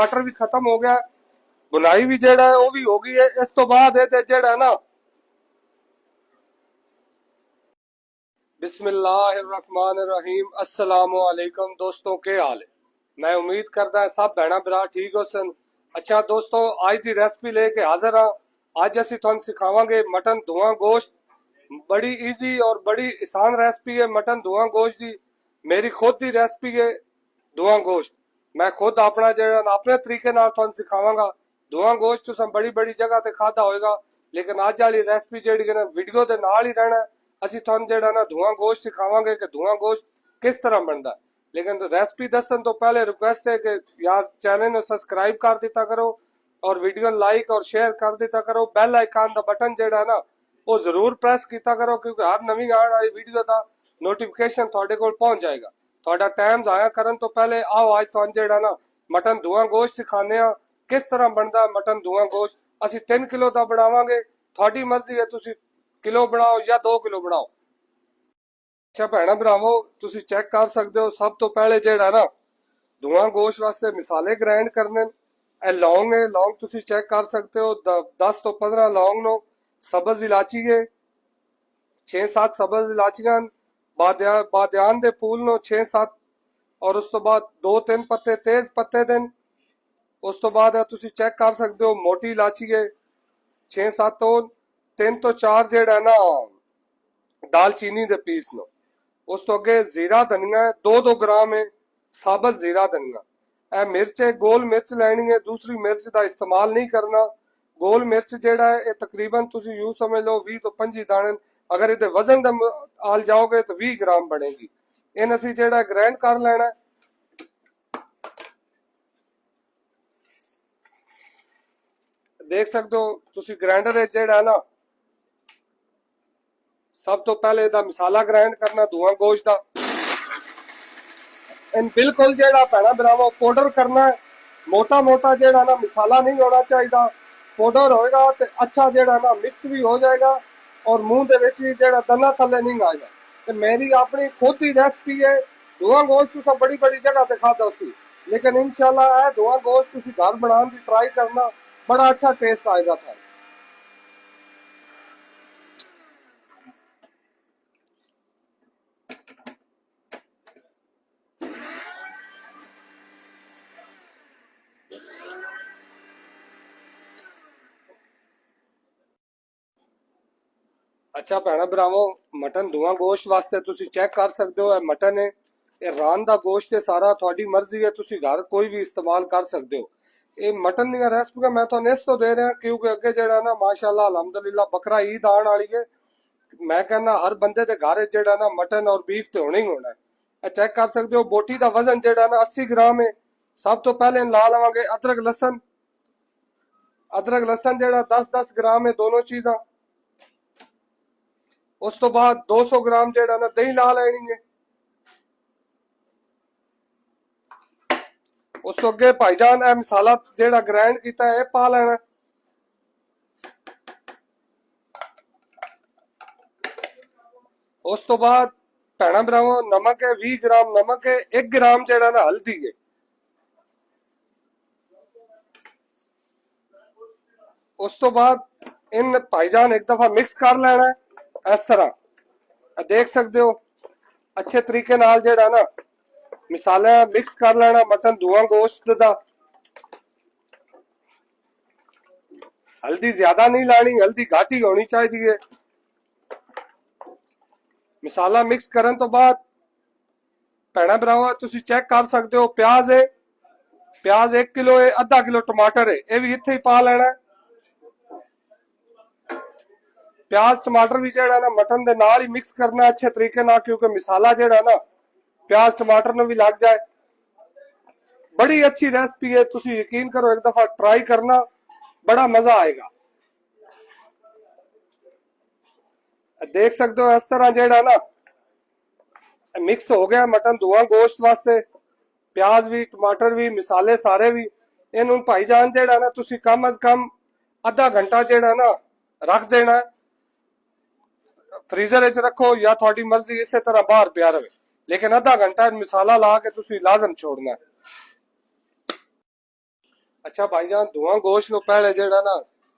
ਟਮਾਟਰ ਵੀ ਖਤਮ ਹੋ ਗਿਆ, बुनाई भी जेड़ा है वो भी हो गई है। इस तो बाद जेड़ा है ना बिस्मिल्लाहिर्रहमानिर्रहीम अस्सलामु अलैकुम दोस्तों, के हाल है? मैं उम्मीद करता है सब भैन भरा ठीक हो सन। अच्छा दोस्तों, आज की रेसिपी लेके हाजिर हाँ। अज असी तुहानू सिखावांगे मटन धुआं गोश्त। बड़ी इजी और बड़ी आसान रेसिपी है मटन धुआं गोश्त की। मेरी खुद की रेसिपी है धुआं गोश्त। मैं खुद अपना जो अपने तरीके नाल तुहानू सिखावांगा। धुआं गोश्त तुसां बड़ी बड़ी जगह ते खादा होएगा, लेकिन अज वाली रेसिपी जिहड़ी है ना वीडियो दे नाल ही रहना। असी तुहानू जिहड़ा ना धुआं गोश्त सिखावांगे कि धुआं गोश्त किस तरह बनता। लेकिन रेसिपी दसन तो पहले रिक्वेस्ट है कि यार चैनल ने सब्सक्राइब कर दिता करो और वीडियो लाइक और शेयर कर दिता करो। बैल आइकन का बटन जिहड़ा ना वो जरूर प्रेस किया करो, क्योंकि हर नवी आने वाली वीडियो का नोटिफिकेशन तुहाडे कोल पहुंच जाएगा। तुहाडा टाइम जाया करन तो पहले आओ अज तुहानू जिहड़ा ना मटन धुआं गोश्त सिखाने आ किस तरह बनता मटन धुआं गोश्त। असी 3 किलो का बनावांगे, तुहाडी मर्जी है तुसी किलो बनाओ या 2 किलो बनाओ। अच्छा भैन भरावो, तुसी चेक कर सकते हो। सब तो पहले जेड़ा ना धुआं गोश्त वास्ते मिसाले ग्राइंड करने। ए लौंग है, लौंग तुसी चेक कर सकते हो 10 तो 15 लौंग नो। सब्ज इलाची है 6-7 सब्ज इलाचियां। बादयान दे फूल नो 6-7। और उस तो बाद 2-3 पत्ते तेज पत्ते देन। उस तो बाद तुसी चेक कर सकते हो मोटी इलाची है 6-7 तो 3 तो 4 जेड़ा ना दालचीनी दे पीस नो। उस तो अगे जीरा धनिया 2-2 ग्राम है साबत जीरा धनिया। ए मिर्च है, गोल मिर्च लैनी है, दूसरी मिर्च का इस्तेमाल नहीं करना। गोल मिर्च जेड़ा है ये तकरीबन तुसी यूं समझ लो 20 तो 25 दाने। अगर इहदे वजन दे आल जाओगे तो 20 ग्राम बनेगी। इन असी जेड़ा ग्राइंड कर लेना है। देख सकते हो तुसी ग्राइंडर है जेड़ा ना सब तो पहले इहदा मसाला ग्राइंड करना धुआं गोश्त का। इन बिल्कुल जेड़ा भैन भरावो पाउडर करना है। मोटा मोटा जेड़ा ना मसाला नहीं होना चाहिए। पाउडर होएगा तो अच्छा जेड़ा ना मिक्स भी हो जाएगा और मुंह दे विच भी जेड़ा दना थले नहीं आएगा। तो मेरी अपनी खुद की रेसिपी है। धुआं गोश्त तुसां बड़ी बड़ी जगह ते खादा सी, लेकिन इंशाल्लाह है धुआं गोश्त तुसी घर बनाने की ट्राई करना, बड़ा अच्छा टेस्ट आएगा था। अच्छा भैन भरावो, मटन धुआं गोश्त वास्ते तुसी चेक कर सकते हो। मटन है ये रान का गोश्त है सारा। थोड़ी मर्जी है, तुसी घर कोई भी इस्तेमाल कर सकते हो। ये मटन दी रेसिपी मैं तो इस तो दे रहा, क्योंकि अगे जेड़ा ना माशाल्लाह अल्हम्दुलिल्लाह बकरा ईद आने वाली है। मैं कहना हर बंदे के घर जेड़ा ना मटन और बीफ तो होना ही होना है। चेक कर सकते हो बोटी का वजन जेड़ा ना 80 ग्राम है। सब तो पहले ला लवांगे अदरक लसन। अदरक लसन जेड़ा 10-10 ग्राम है दोनों चीज़ा। उस तो बाद 200 ग्राम जेड़ा ना दही ला लेनी है। उस तो अगे भाईजान ए मसाला जेड़ा ग्राइंड किया है पा लेना। उस तो बाद भैन भरावो नमक है 20 ग्राम नमक है। 1 ग्राम जेड़ा ना हल्दी है। उस तो बाद इन भाईजान एक दफा मिक्स कर लेना है इस तरह। देख सकते हो अच्छे तरीके नाल जेड़ा ना मसाला मिक्स कर लेना मटन धुआं गोश्त दा। हल्दी ज्यादा नहीं लानी, हल्दी घाटी होनी चाहिए। मसाला मिक्स करने तो बाद भैन भरावा तुसी चेक कर सकते हो प्याज है। प्याज 1 किलो है, आधा किलो टमाटर है, ये भी इत्थे ही पा लेना है। प्याज टमाटर भी जेड़ा ना मटन दे नाल ही मिक्स करना अच्छे तरीके ना, क्योंकि मसाला जेड़ा ना प्याज टमाटर में भी लग जाए। बड़ी अच्छी रेसिपी है, तुसी यकीन करो एक दफा ट्राई करना, बड़ा मजा आएगा। देख सकते हो इस तरह जेड़ा ना मिक्स हो गया मटन धुआं गोश्त वास्ते। प्याज भी टमाटर भी मसाले सारे भी। इन भाईजान जेड़ा ना तुसी कम अज कम आधा घंटा जेड़ा ना रख देना। फ्रीजर च रखो या थोड़ी मर्जी इस तरह बाहर पिया रहे, लेकिन आधा घंटा मसाला ला के तुसी लाजम छोड़ना है। अच्छा भाईजान धुआं गोश्त ਨੂੰ ਪਹਿਲੇ ਜਿਹੜਾ ਨਾ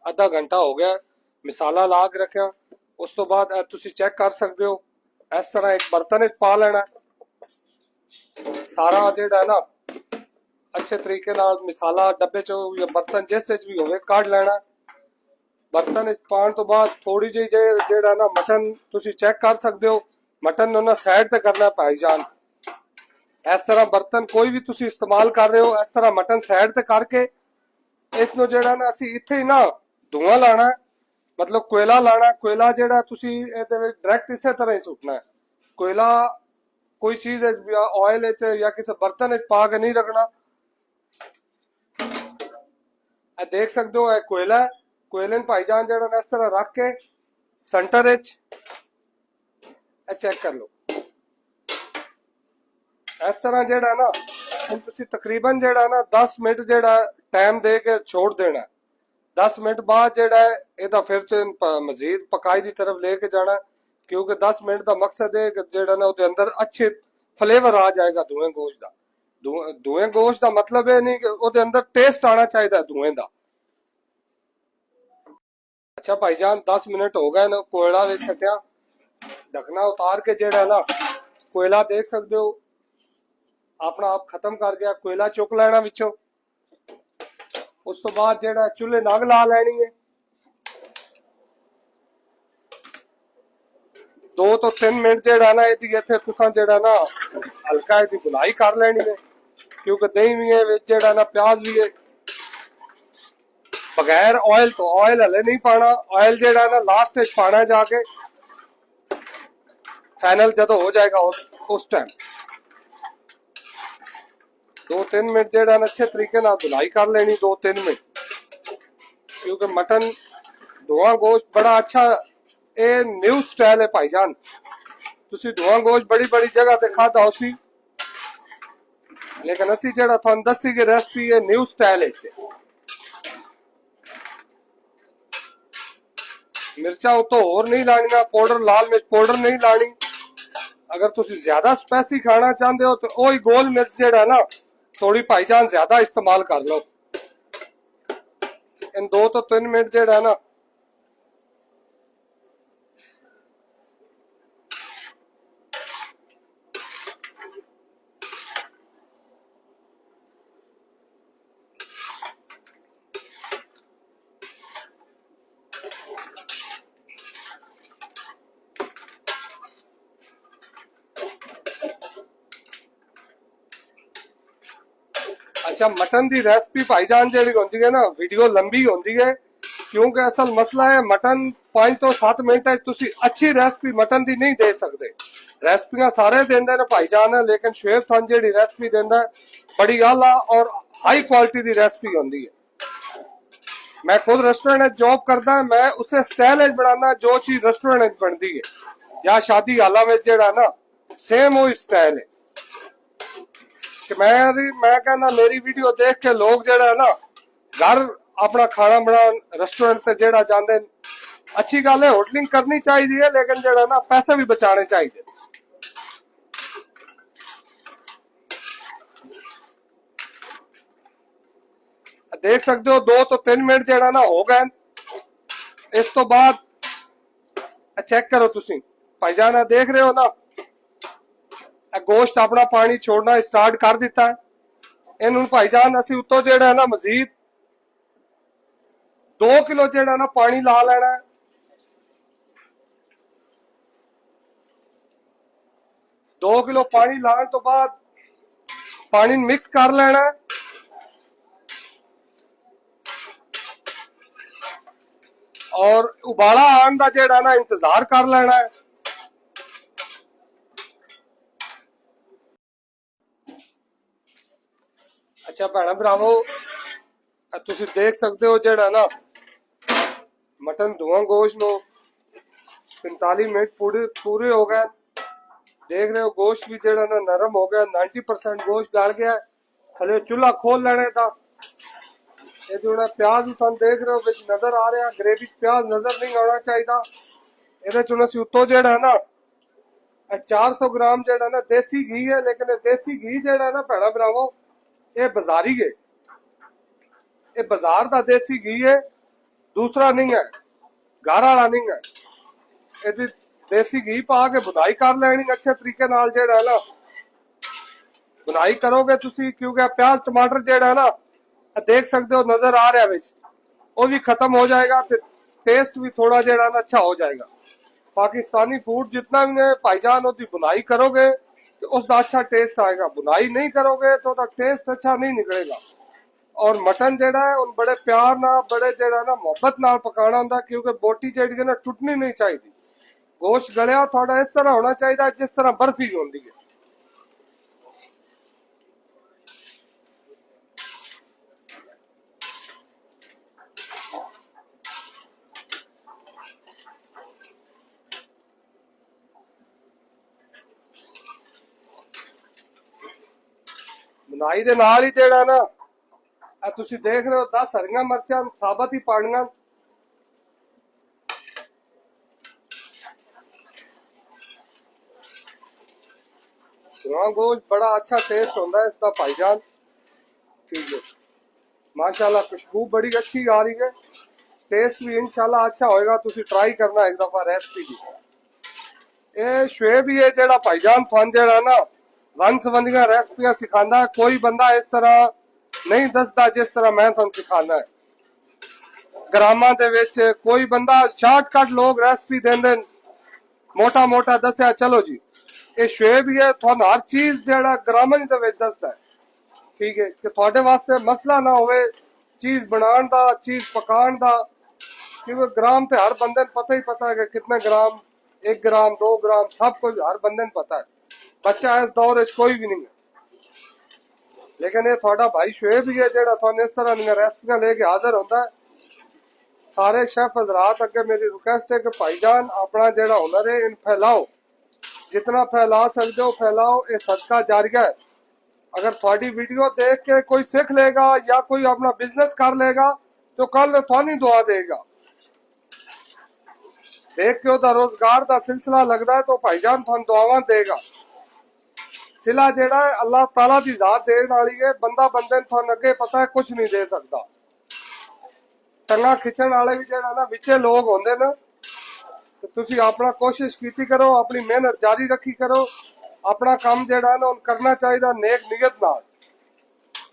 ਅੱਧਾ ਘੰਟਾ ਹੋ ਗਿਆ ਮਸਾਲਾ ਲਾ ਕੇ ਰੱਖਿਆ। ਉਸ ਤੋਂ ਬਾਅਦ ਇਹ ਤੁਸੀਂ ਚੈੱਕ ਕਰ ਸਕਦੇ ਹੋ। ਇਸ ਤਰ੍ਹਾਂ ਇੱਕ ਬਰਤਨ ਵਿੱਚ ਪਾ ਲੈਣਾ। ਸਾਰਾ ਜਿਹੜਾ ਨਾ ਅੱਛੇ ਤਰੀਕੇ ਨਾਲ ਮਸਾਲਾ ਡੱਬੇ ਚੋਂ ਜਾਂ ਬਰਤਨ ਜਿਸ ਵਿੱਚ ਵੀ ਹੋਵੇ ਕੱਢ ਲੈਣਾ। ਬਰਤਨ ਵਿੱਚ ਪਾਉਣ ਤੋਂ ਬਾਅਦ ਥੋੜੀ ਜਿਹੀ ਜਿਹੜਾ ਨਾ ਮਟਨ ਤੁਸੀਂ ਚੈੱਕ ਕਰ ਸਕਦੇ ਹੋ। ਮਟਨ ਨੂੰ ਨਾ ਸਾਈਡ ਤੇ ਕਰਨਾ ਭਾਈਜਾਨ। ਇਸ ਤਰ੍ਹਾਂ ਬਰਤਨ ਕੋਈ ਵੀ ਤੁਸੀਂ ਇਸਤੇਮਾਲ ਕਰ ਰਹੇ ਹੋ, ਇਸ ਤਰ੍ਹਾਂ ਮਟਨ ਸਾਈਡ ਤੇ ਕਰਕੇ ਇਸ ਨੂੰ ਜਿਹੜਾ ਨਾ ਅਸੀਂ ਇੱਥੇ ਹੀ ਨਾ ਧੂਆਂ ਲਾਣਾ, ਮਤਲਬ ਕੋਇਲਾ ਲਾਣਾ। ਕੋਇਲਾ ਜਿਹੜਾ ਤੁਸੀਂ ਇਹਦੇ ਵਿੱਚ ਡਾਇਰੈਕਟ ਇਸੇ ਤਰ੍ਹਾਂ ਹੀ ਸੁੱਟਣਾ ਹੈ। ਕੋਇਲਾ ਕੋਈ ਚੀਜ਼ ਆਇਲ ਵਿੱਚ ਜਾਂ ਕਿਸੇ ਬਰਤਨ ਵਿੱਚ ਪਾ ਕੇ ਨਹੀਂ ਰੱਖਣਾ। ਇਹ ਦੇਖ ਸਕਦੇ ਹੋ ਇਹ ਕੋਇਲਾ। ਕੋਇਲੇ ਨੂੰ ਭਾਈਜਾਨ ਜਿਹੜਾ ਨਾ ਇਸ ਤਰ੍ਹਾਂ ਰੱਖ ਕੇ ਸੈਂਟਰ ਵਿੱਚ ਇਹ ਚੈੱਕ ਕਰ ਲਓ। ਇਸ ਤਰ੍ਹਾਂ ਜਿਹੜਾ ਨਾ ਹੁਣ ਤੁਸੀਂ ਤਕਰੀਬਨ ਜਿਹੜਾ ਨਾ 10 ਮਿੰਟ ਜਿਹੜਾ ਟਾਈਮ ਦੇ ਕੇ ਛੋੜ ਦੇਣਾ। 10 ਮਿੰਟ ਬਾਅਦ ਜਿਹੜਾ ਇਹਦਾ ਫਿਰ ਮਜ਼ੀਦ ਪਕਾਈ ਦੀ ਤਰਫ ਲੈ ਕੇ ਜਾਣਾ, ਕਿਉਂਕਿ 10 ਮਿੰਟ ਦਾ ਮਕਸਦ ਹੈ ਕਿ ਜਿਹੜਾ ਨਾ ਉਹਦੇ ਅੰਦਰ ਅੱਛੇ ਫਲੇਵਰ ਆ ਜਾਏਗਾ ਧੂਏ ਗੋਸ਼ਤ ਦਾ। ਧੂਏ ਗੋਸ਼ਤ ਦਾ ਮਤਲਬ ਇਹ ਨਹੀਂ ਕਿ ਉਹਦੇ ਅੰਦਰ ਟੇਸਟ ਆਣਾ ਚਾਹੀਦਾ ਧੂਏ ਦਾ। अच्छा भाईजान 10 मिनट हो गए ना कोयला ਵਿੱਚ ਸਟਿਆ। ढकना उतार के ਜਿਹੜਾ ਨਾ कोयला देख सकते हो अपना आप खत्म कर गया। कोयला चुक लेना विचों। उस तो बाद ਜਿਹੜਾ चूल्हे नग ला ਲੈਣੀ है। 2 ਤੋਂ 3 ਮਿੰਟ ਜਿਹੜਾ ਨਾ ਇਹਦੀ ਇੱਥੇ ਤੁਸੀਂ ਜਿਹੜਾ ਨਾ ਹਲਕਾ ਇਹਦੀ ਗੁਲਾਈ ਕਰ ਲੈਣੀ ਹੈ, ਕਿਉਂਕਿ ਦਹੀਂ ਵੀ ਹੈ ਵਿੱਚ ਜਿਹੜਾ ਨਾ ਪਿਆਜ਼ ਵੀ है। बगैर ऑयल तो ऑयल हले नहीं पाना। ऑयल जेड़ा ना लास्ट में पाना जाके फाइनल जदों हो जाएगा उस टाइम। 2-3 मिनट जेड़ा ना अच्छे तरीके नाल धुलाई कर लेनी। 2-3 मिनट, क्योंकि मटन धुआं गोश्त बड़ा अच्छा ये न्यू स्टाइल है भाईजान। तुसी धुआं गोश्त बड़ी बड़ी जगह ते खाता उसी, लेकिन असी जेड़ा तुहानू दसी की रेसिपी है न्यू स्टाइल है। मिर्चा उतो होर नहीं लानियां, पाउडर लाल मिर्च पाउडर नहीं लानी। अगर तुसी ज्यादा स्पाइसी खाना चाहते हो तो वही गोल मिर्च जेड़ा ना थोड़ी भाईजान ज्यादा इस्तेमाल कर लो। इन 2 ਤੋਂ 3 मिनट जेड़ा ना अच्छा मटन की रेसिपी भाईजान जी होंगी है ना वीडियो लंबी होंगी है, क्योंकि असल मसला है मटन 5 ਤੋਂ 7 मिनट तुसी अच्छी रेसिपी मटन की नहीं दे सकते। रेसिपियां सारे देंदे ने भाईजान, लेकिन शेफ थान जी रेसिपी देंदा बड़ी आला और हाई क्वालिटी की रेसिपी होंगी है। मैं खुद रेस्टोरेंट जॉब करदा, मैं उसे स्टाइल बनाना जो चीज रेस्टोरेंट बनती है या शादी हालां में जेड़ा ना सेम वही स्टाइल है। मैं कहना मेरी वीडियो देख के लोग जेड़ा ना घर अपना खाना बना रेस्टोरेंट ते जेड़ा जांदे, अच्छी गल है होटलिंग करनी चाहिए, लेकिन जेड़ा ना पैसे भी बचाने चाहिए। देख सकते हो 2 ਤੋਂ 3 मिनट जेड़ा ना हो गए। इस तो बाद चेक करो तुसी भाईजान, देख रहे हो ना गोश्त अपना पानी छोड़ना स्टार्ट कर दिता है। इन भाईजान असी उतो जेड़ा ना मजीद 2 किलो जेड़ा ना पानी ला लेना है। 2 किलो पानी लाने तो बाद पानी मिक्स कर लेना है। और उबाला आने का जेड़ा ना इंतजार कर लेना है। अच्छा भैन भरावो तुसी देख सकते हो जेड़ा ना मटन धुआं गोश्त नो 45 मिनट पूरे हो गए। देख रहे हो गोश्त भी जेड़ा ना नरम हो गया, 90% गोश्त गल गया। थले चूल्हा खोल लेने था। ये जो प्याज तुम देख रहे हो बिच नजर आ रहा, ग्रेवी प्याज नजर नहीं आना चाहिए। ये उतो जेड़ा ना 400 ग्राम जेड़ा ना देसी घी है, लेकिन देसी घी जेड़ा ना भैन भरावो ये बाजारी है। ਇਹ ਬਾਜ਼ਾਰ ਦਾ ਦੇਸੀ ਘੀ ਹੈ, ਦੂਸਰਾ ਨਹੀਂ ਹੈ, ਘਰ ਵਾਲਾ ਨਹੀਂ ਹੈ। ਇਹਦੀ ਦੇਸੀ ਘੀ ਪਾ ਕੇ ਬੁਨਾਈ ਕਰ ਲੈਣੀ ਅੱਛੇ ਤਰੀਕੇ ਨਾਲ। ਜਿਹੜਾ ਹੈ ਨਾ ਬੁਨਾਈ ਕਰੋਗੇ ਤੁਸੀਂ, ਕਿਉਂਕਿ ਪਿਆਜ਼ ਟਮਾਟਰ ਜਿਹੜਾ ਹੈ ਨਾ ਦੇਖ ਸਕਦੇ ਹੋ ਨਜ਼ਰ ਆ ਰਿਹਾ ਵਿੱਚ, ਉਹ ਵੀ खत्म हो जाएगा ਤੇ टेस्ट भी थोड़ा ਜਿਹੜਾ ਨਾ अच्छा हो जाएगा। पाकिस्तानी फूड जितना भी है भाईजान उसकी बुनाई करोगे तो उसका अच्छा टेस्ट आएगा, बुनाई नहीं करोगे तो उसका टेस्ट अच्छा नहीं निकलेगा। और मटन जेड़ा है उन बड़े प्यार ना बड़े जेड़ा ना मोहब्बत नाल पकाना होंदा, क्योंकि बोटी जेड़ी है ना टुटनी नहीं चाहिए। गोश्त गलिया थोड़ा इस तरह होना चाहिए जिस तरह बर्फी होती है। बुनाई दे नाल ही जेड़ा ना तुसी देख रहे हो 10 हरियां मिर्चां साबत ही पानियां। गोश्त बड़ा अच्छा टेस्ट होता है इसका भाईजान, ठीक है माशाल्लाह। खुशबू बड़ी अच्छी आ रही है, टेस्ट भी इंशाल्लाह अच्छा होएगा। तुसी ट्राई करना एक दफा रेसिपी की। ये शुएब ही है जेड़ा भाईजान थान जेड़ा ना वन सबंधियां रेसिपियां सिखांदा है। कोई बंदा इस तरह नहीं दसदा जिस तरह मैं थानू सिखाना है। ग्रामां दे विच कोई बंदा शॉर्टकट लोग रेसिपी देंदे मोटा मोटा दस्या चलो जी। ये शुएब ही है थानू हर चीज जेड़ा ग्रामां दे विच दसदा है, ठीक है कि थोड़े वास्ते मसला ना होवे चीज बनाने दा चीज पकाने दा। क्योंकि ग्राम ते हर बंदे को पता ही पता है कि कितने ग्राम, 1 ग्राम 2 ग्राम सब कुछ हर बंदे को पता है। बच्चा इस दौर में कोई भी नहीं है। लेकिन ये थोड़ा भाई शुएब ही है जेड़ा थानू इस तरह दी रेसिपियां लेके हाजिर होता है। सारे शेफ हजरात अगे मेरी रिक्वेस्ट है कि भाईजान अपना जेड़ा हुनर है इन फैलाओ, जितना फैला सकते हो फैलाओ। ये सदका जारिया है। अगर थोड़ी वीडियो देख के कोई सीख लेगा या कोई अपना बिजनेस कर लेगा तो कल थानी दुआ देगा। देख के उदा रोजगार का सिलसिला लगता है तो भाईजान थान दुआवां देगा। सिला जेड़ा है अल्लाह ताला दी जात देने वाली है। बंदा बंदे थान अगे पता है कुछ नहीं दे सकता। टंगा खिंचण वाले भी जेड़ा ना विचे लोग होंदे ना, तो तुसी अपना कोशिश कीती करो, अपनी मेहनत जारी रखी करो। अपना काम जेड़ा ना करना चाहिए नेक नियत नाल।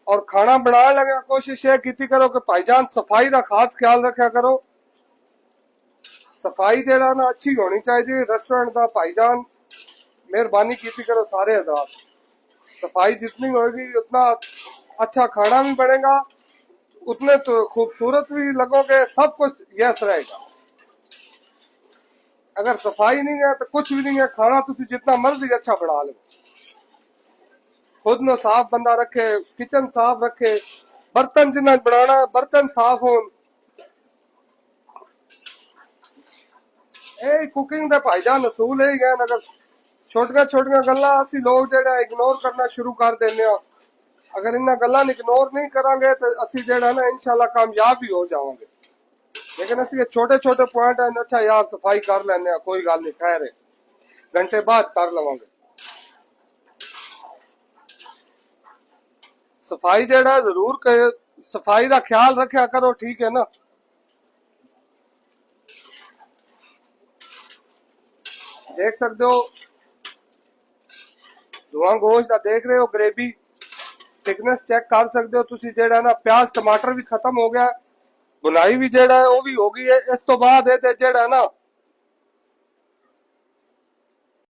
और खाना बनाने लगे कोशिश ये कीती करो कि भाईजान सफाई का खास ख्याल रखा करो। सफाई जेड़ा ना अच्छी होनी चाहिए रेस्टोरेंट का। भाईजान मेहरबानी कीती करो सारे हजरात, सफाई जितनी होगी उतना अच्छा खाना भी बनेगा, उतने तो खूबसूरत भी लगोगे, सब कुछ यस रहेगा। अगर सफाई नहीं है तो कुछ भी नहीं है। खाना तुसी जितना मर्जी अच्छा बना लो। खुद नो साफ बंदा रखे, किचन साफ रखे, बर्तन जिन्ना बनाना बर्तन साफ हो। ए कुकिंग दे भाईजान असूल है गए। अगर छोटिया छोटिया गल्लां असी लोग जेड़ा इग्नोर करना शुरू कर देने। अगर इन गल्लां इग्नोर नहीं करांगे तो असी जेड़ा ना इंशाल्लाह कामयाब भी हो जाओगे। लेकिन असि छोटे छोटे पॉइंट है, अच्छा यार सफाई कर लेने कोई गल नहीं, खैर है घंटे बाद कर लवांगे। सफाई जेड़ा जरूर सफाई का ख्याल रखा करो, ठीक है ना। देख सकते हो धुआं गोश्त का देख रहे हो, ग्रेवी थिकनेस चेक कर सकते हो तुसी। जेड़ा ना प्याज टमाटर भी खत्म हो गया, बुनाई भी जेड़ा है वो भी हो गई है। इस तो बाद जेड़ा है ना